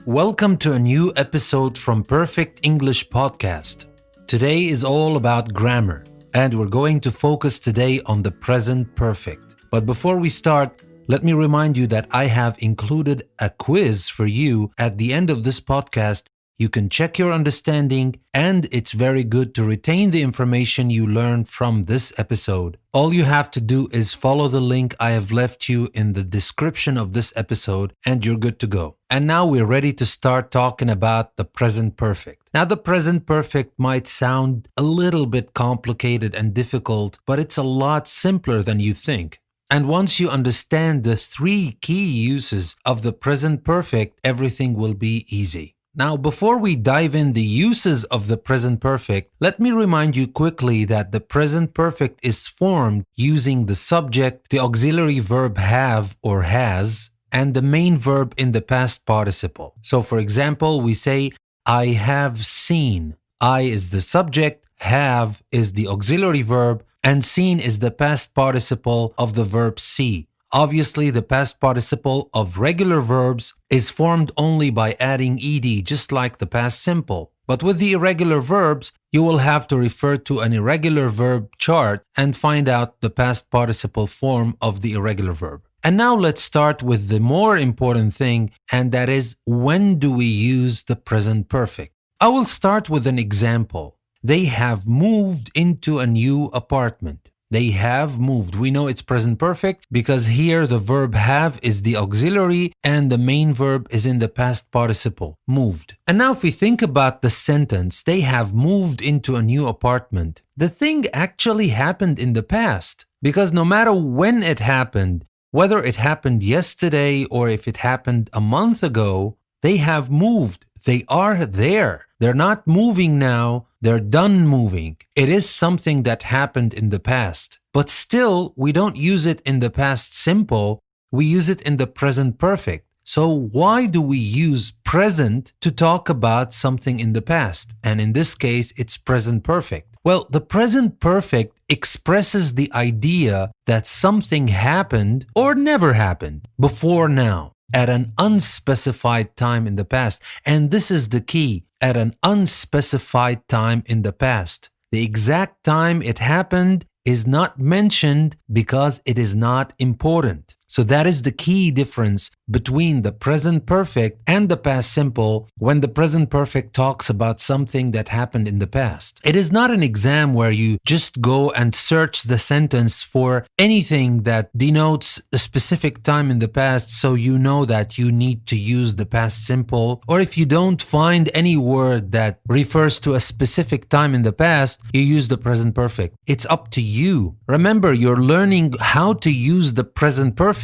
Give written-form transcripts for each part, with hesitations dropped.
Welcome to a new episode from Perfect English Podcast. Today is all about grammar, and we're going to focus today on the present perfect. But before we start, let me remind you that I have included a quiz for you at the end of this podcast. You can check your understanding, and it's very good to retain the information you learned from this episode. All you have to do is follow the link I have left you in the description of this episode, and you're good to go. And now we're ready to start talking about the present perfect. Now, the present perfect might sound a little bit complicated and difficult, but it's a lot simpler than you think. And once you understand the three key uses of the present perfect, everything will be easy. Now, before we dive in the uses of the present perfect, let me remind you quickly that the present perfect is formed using the subject, the auxiliary verb have or has, and the main verb in the past participle. So, for example, we say, I have seen. I is the subject, have is the auxiliary verb, and seen is the past participle of the verb see. Obviously, the past participle of regular verbs is formed only by adding ed, just like the past simple. But with the irregular verbs, you will have to refer to an irregular verb chart and find out the past participle form of the irregular verb. And now let's start with the more important thing, and that is, when do we use the present perfect? I will start with an example. They have moved into a new apartment. They have moved. We know it's present perfect because here the verb have is the auxiliary and the main verb is in the past participle, moved. And now if we think about the sentence, they have moved into a new apartment, the thing actually happened in the past, because no matter when it happened, whether it happened yesterday or if it happened a month ago, they have moved. They are there. They're not moving now. They're done moving. It is something that happened in the past. But still, we don't use it in the past simple. We use it in the present perfect. So why do we use present to talk about something in the past? And in this case, it's present perfect. Well, the present perfect expresses the idea that something happened or never happened before now, at an unspecified time in the past. And this is the key, at an unspecified time in the past. The exact time it happened is not mentioned because it is not important. So that is the key difference between the present perfect and the past simple when the present perfect talks about something that happened in the past. It is not an exam where you just go and search the sentence for anything that denotes a specific time in the past so you know that you need to use the past simple, or if you don't find any word that refers to a specific time in the past, you use the present perfect. It's up to you. Remember, you're learning how to use the present perfect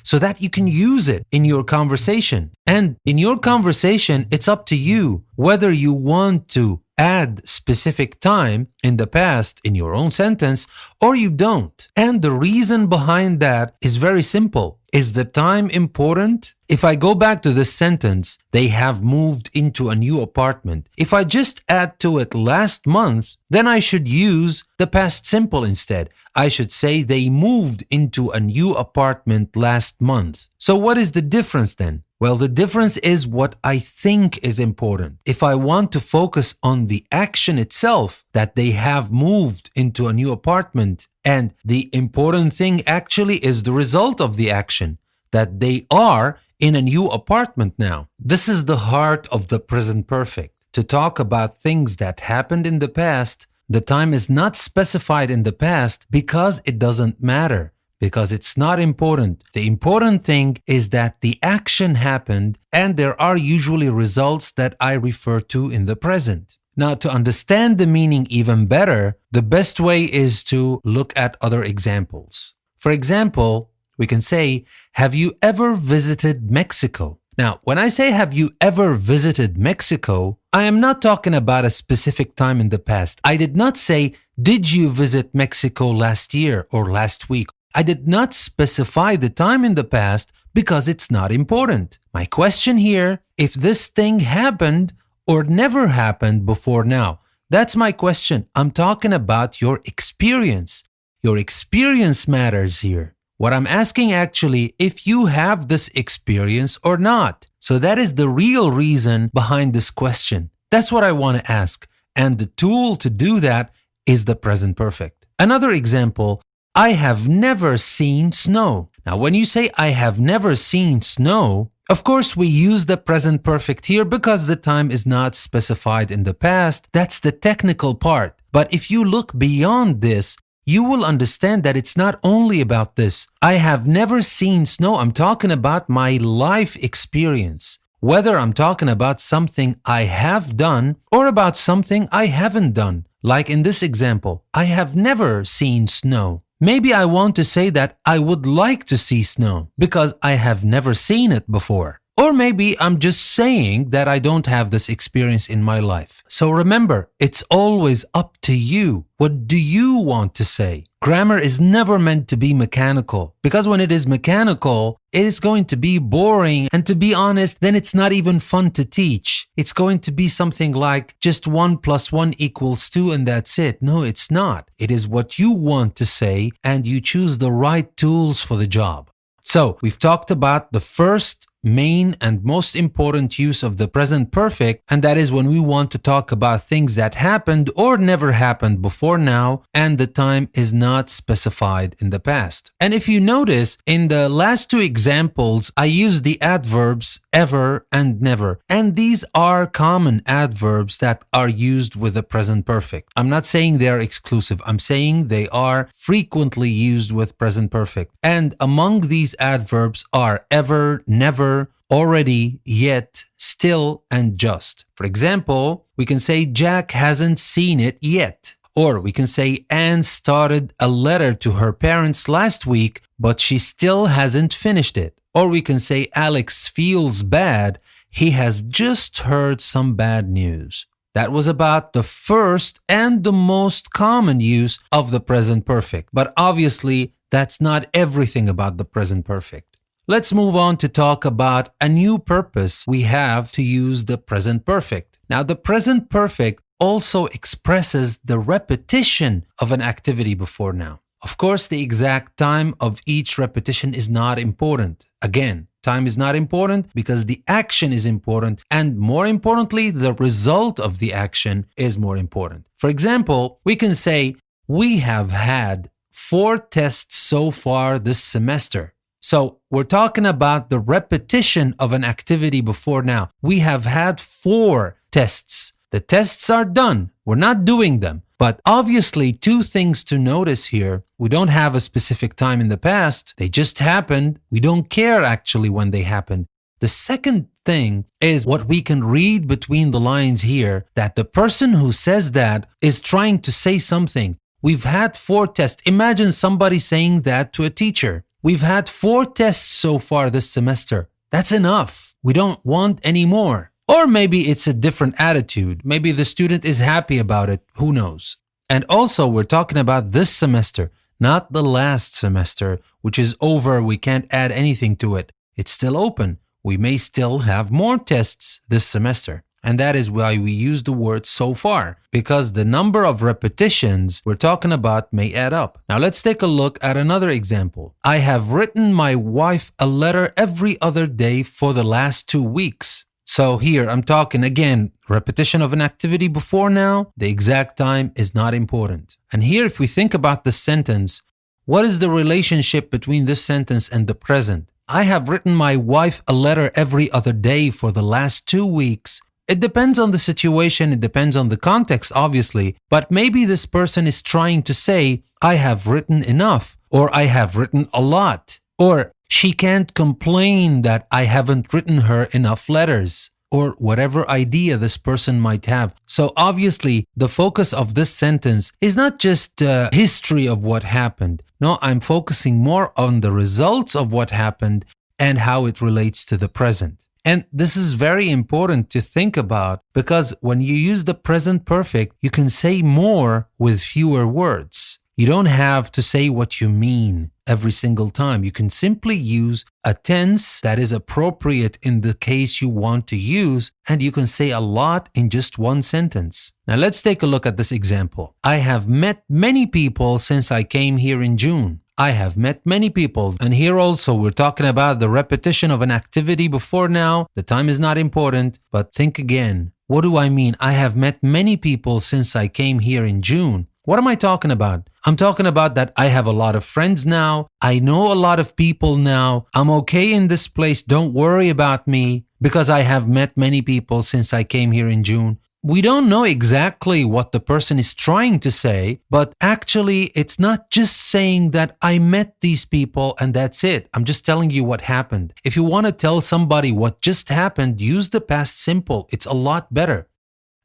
so that you can use it in your conversation. And in your conversation, it's up to you whether you want to add specific time in the past in your own sentence or you don't. And the reason behind that is very simple. Is the time important? If I go back to this sentence, they have moved into a new apartment. If I just add to it last month, then I should use the past simple instead. I should say they moved into a new apartment last month. So what is the difference then? Well, the difference is what I think is important. If I want to focus on the action itself, that they have moved into a new apartment, and the important thing actually is the result of the action, that they are in a new apartment now. This is the heart of the present perfect. To talk about things that happened in the past, the time is not specified in the past because it doesn't matter, because it's not important. The important thing is that the action happened and there are usually results that I refer to in the present. Now, to understand the meaning even better, the best way is to look at other examples. For example, we can say, have you ever visited Mexico? Now, when I say have you ever visited Mexico, I am not talking about a specific time in the past. I did not say, did you visit Mexico last year or last week? I did not specify the time in the past because it's not important. My question here, if this thing happened or never happened before now, that's my question. I'm talking about your experience. Your experience matters here. What I'm asking actually, if you have this experience or not. So that is the real reason behind this question. That's what I want to ask. And the tool to do that is the present perfect. Another example, I have never seen snow. Now, when you say I have never seen snow, of course, we use the present perfect here because the time is not specified in the past. That's the technical part. But if you look beyond this, you will understand that it's not only about this. I have never seen snow. I'm talking about my life experience. Whether I'm talking about something I have done or about something I haven't done. Like in this example, I have never seen snow. Maybe I want to say that I would like to see snow because I have never seen it before. Or maybe I'm just saying that I don't have this experience in my life. So remember, it's always up to you. What do you want to say? Grammar is never meant to be mechanical, because when it is mechanical, it is going to be boring, and to be honest, then it's not even fun to teach. It's going to be something like just 1 + 1 = 2 and that's it. No, it's not. It is what you want to say, and you choose the right tools for the job. So we've talked about the first main and most important use of the present perfect, and that is when we want to talk about things that happened or never happened before now, and the time is not specified in the past. And if you notice, in the last two examples, I used the adverbs ever and never, and these are common adverbs that are used with the present perfect. I'm not saying they are exclusive. I'm saying they are frequently used with present perfect. And among these adverbs are ever, never, already, yet, still, and just. For example, we can say Jack hasn't seen it yet. Or we can say Anne started a letter to her parents last week, but she still hasn't finished it. Or we can say Alex feels bad. He has just heard some bad news. That was about the first and the most common use of the present perfect. But obviously, that's not everything about the present perfect. Let's move on to talk about a new purpose we have to use the present perfect. Now, the present perfect also expresses the repetition of an activity before now. Of course, the exact time of each repetition is not important. Again, time is not important because the action is important, and more importantly, the result of the action is more important. For example, we can say, we have had 4 tests so far this semester. So we're talking about the repetition of an activity before now. We have had 4 tests. The tests are done. We're not doing them. But obviously, 2 things to notice here. We don't have a specific time in the past. They just happened. We don't care actually when they happened. The second thing is what we can read between the lines here, that the person who says that is trying to say something. We've had 4 tests. Imagine somebody saying that to a teacher. We've had 4 tests so far this semester. That's enough. We don't want any more. Or maybe it's a different attitude. Maybe the student is happy about it. Who knows? And also, we're talking about this semester, not the last semester, which is over. We can't add anything to it. It's still open. We may still have more tests this semester. And that is why we use the word so far, because the number of repetitions we're talking about may add up. Now let's take a look at another example. I have written my wife a letter every other day for the last 2 weeks. So here I'm talking again, repetition of an activity before now, the exact time is not important. And here if we think about the sentence, what is the relationship between this sentence and the present? I have written my wife a letter every other day for the last 2 weeks. It depends on the situation, it depends on the context, obviously, but maybe this person is trying to say, I have written enough, or I have written a lot, or she can't complain that I haven't written her enough letters, or whatever idea this person might have. So obviously, the focus of this sentence is not just the history of what happened. No, I'm focusing more on the results of what happened and how it relates to the present. And this is very important to think about, because when you use the present perfect, you can say more with fewer words. You don't have to say what you mean every single time. You can simply use a tense that is appropriate in the case you want to use, and you can say a lot in just one sentence. Now let's take a look at this example. I have met many people since I came here in June. I have met many people. And here also we're talking about the repetition of an activity before now. The time is not important, but think again. What do I mean? I have met many people since I came here in June. What am I talking about? I'm talking about that I have a lot of friends now. I know a lot of people now. I'm okay in this place. Don't worry about me because I have met many people since I came here in June. We don't know exactly what the person is trying to say, but actually it's not just saying that I met these people and that's it. I'm just telling you what happened. If you want to tell somebody what just happened, use the past simple. It's a lot better.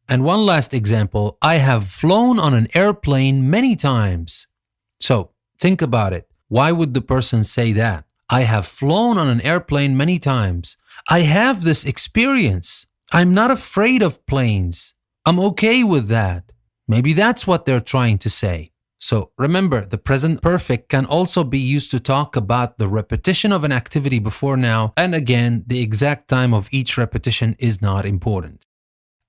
And one last example, I have flown on an airplane many times. So think about it. Why would the person say that? I have flown on an airplane many times. I have this experience. I'm not afraid of planes. I'm okay with that. Maybe that's what they're trying to say. So remember, the present perfect can also be used to talk about the repetition of an activity before now. And again, the exact time of each repetition is not important.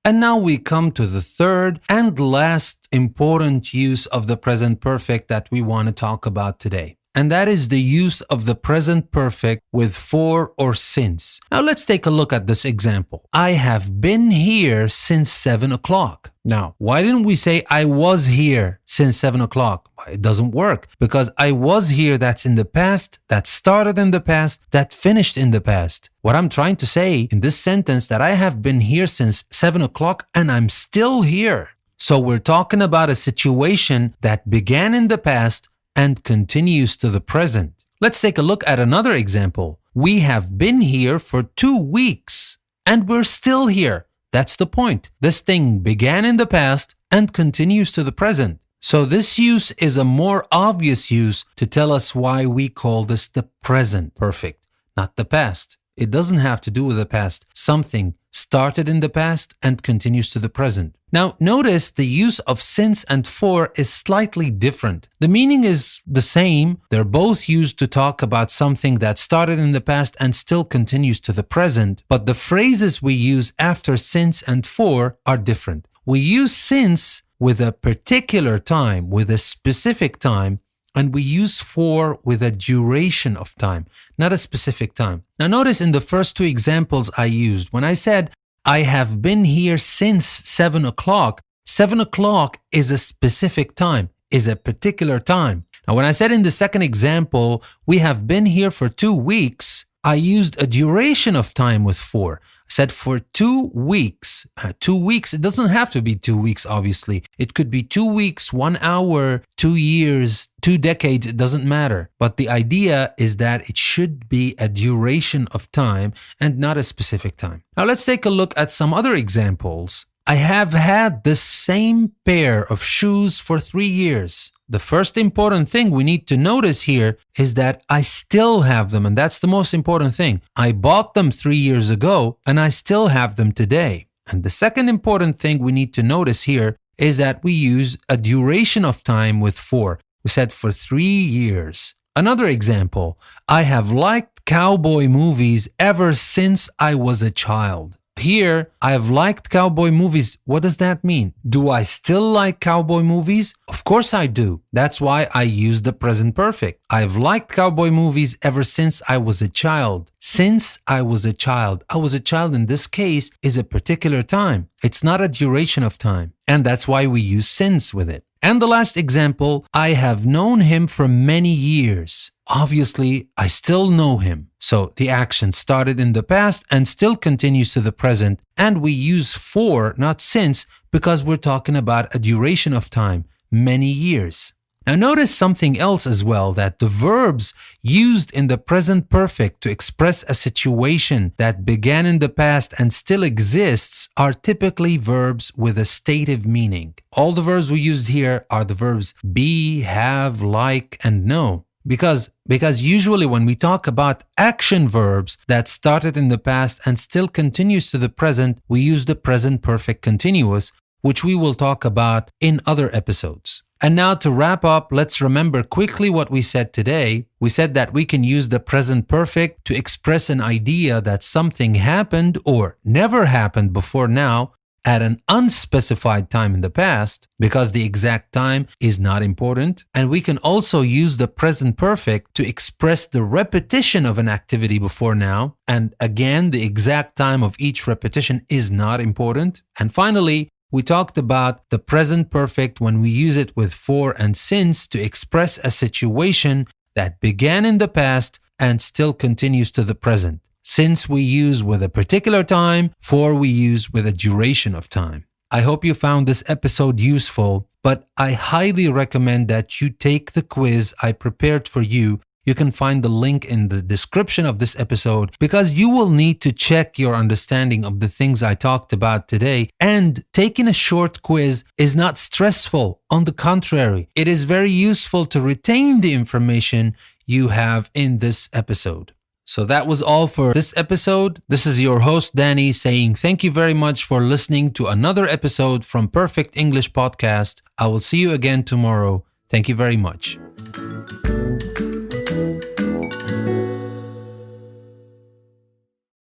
And now we come to the third and last important use of the present perfect that we want to talk about today. And that is the use of the present perfect with for or since. Now let's take a look at this example. I have been here since 7 o'clock. Now, why didn't we say I was here since 7 o'clock? It doesn't work because I was here, that's in the past, that started in the past, that finished in the past. What I'm trying to say in this sentence that I have been here since 7 o'clock and I'm still here. So we're talking about a situation that began in the past and continues to the present. Let's take a look at another example. We have been here for 2 weeks and we're still here. That's the point. This thing began in the past and continues to the present. So this use is a more obvious use to tell us why we call this the present perfect, not the past. It doesn't have to do with the past. Something started in the past and continues to the present. Now, notice the use of since and for is slightly different. The meaning is the same. They're both used to talk about something that started in the past and still continues to the present, but the phrases we use after since and for are different. We use since with a particular time, with a specific time, and we use for with a duration of time, not a specific time. Now notice in the first two examples I used, when I said, I have been here since 7 o'clock, 7 o'clock is a specific time, is a particular time. Now when I said in the second example, we have been here for 2 weeks, I used a duration of time with for. I said for 2 weeks. 2 weeks, it doesn't have to be 2 weeks, obviously. It could be 2 weeks, 1 hour, 2 years, 2 decades, it doesn't matter. But the idea is that it should be a duration of time and not a specific time. Now let's take a look at some other examples. I have had the same pair of shoes for 3 years. The first important thing we need to notice here is that I still have them, and that's the most important thing. I bought them 3 years ago, and I still have them today. And the second important thing we need to notice here is that we use a duration of time with for. We said for 3 years. Another example, I have liked cowboy movies ever since I was a child. Here, I've liked cowboy movies. What does that mean? Do I still like cowboy movies? Of course I do. That's why I use the present perfect. I've liked cowboy movies ever since I was a child. Since I was a child. I was a child in this case is a particular time. It's not a duration of time. And that's why we use since with it. And the last example, I have known him for many years. Obviously, I still know him. So the action started in the past and still continues to the present. And we use for, not since, because we're talking about a duration of time, many years. Now notice something else as well, that the verbs used in the present perfect to express a situation that began in the past and still exists are typically verbs with a stative meaning. All the verbs we used here are the verbs be, have, like, and know. Because usually when we talk about action verbs that started in the past and still continues to the present, we use the present perfect continuous, which we will talk about in other episodes. And now to wrap up, let's remember quickly what we said today. We said that we can use the present perfect to express an idea that something happened or never happened before now, at an unspecified time in the past because the exact time is not important. And we can also use the present perfect to express the repetition of an activity before now. And again, the exact time of each repetition is not important. And finally, we talked about the present perfect when we use it with for and since to express a situation that began in the past and still continues to the present. Since we use with a particular time, for we use with a duration of time. I hope you found this episode useful, but I highly recommend that you take the quiz I prepared for you. You can find the link in the description of this episode because you will need to check your understanding of the things I talked about today. And taking a short quiz is not stressful. On the contrary, it is very useful to retain the information you have in this episode. So that was all for this episode. This is your host, Danny, saying thank you very much for listening to another episode from Perfect English Podcast. I will see you again tomorrow. Thank you very much.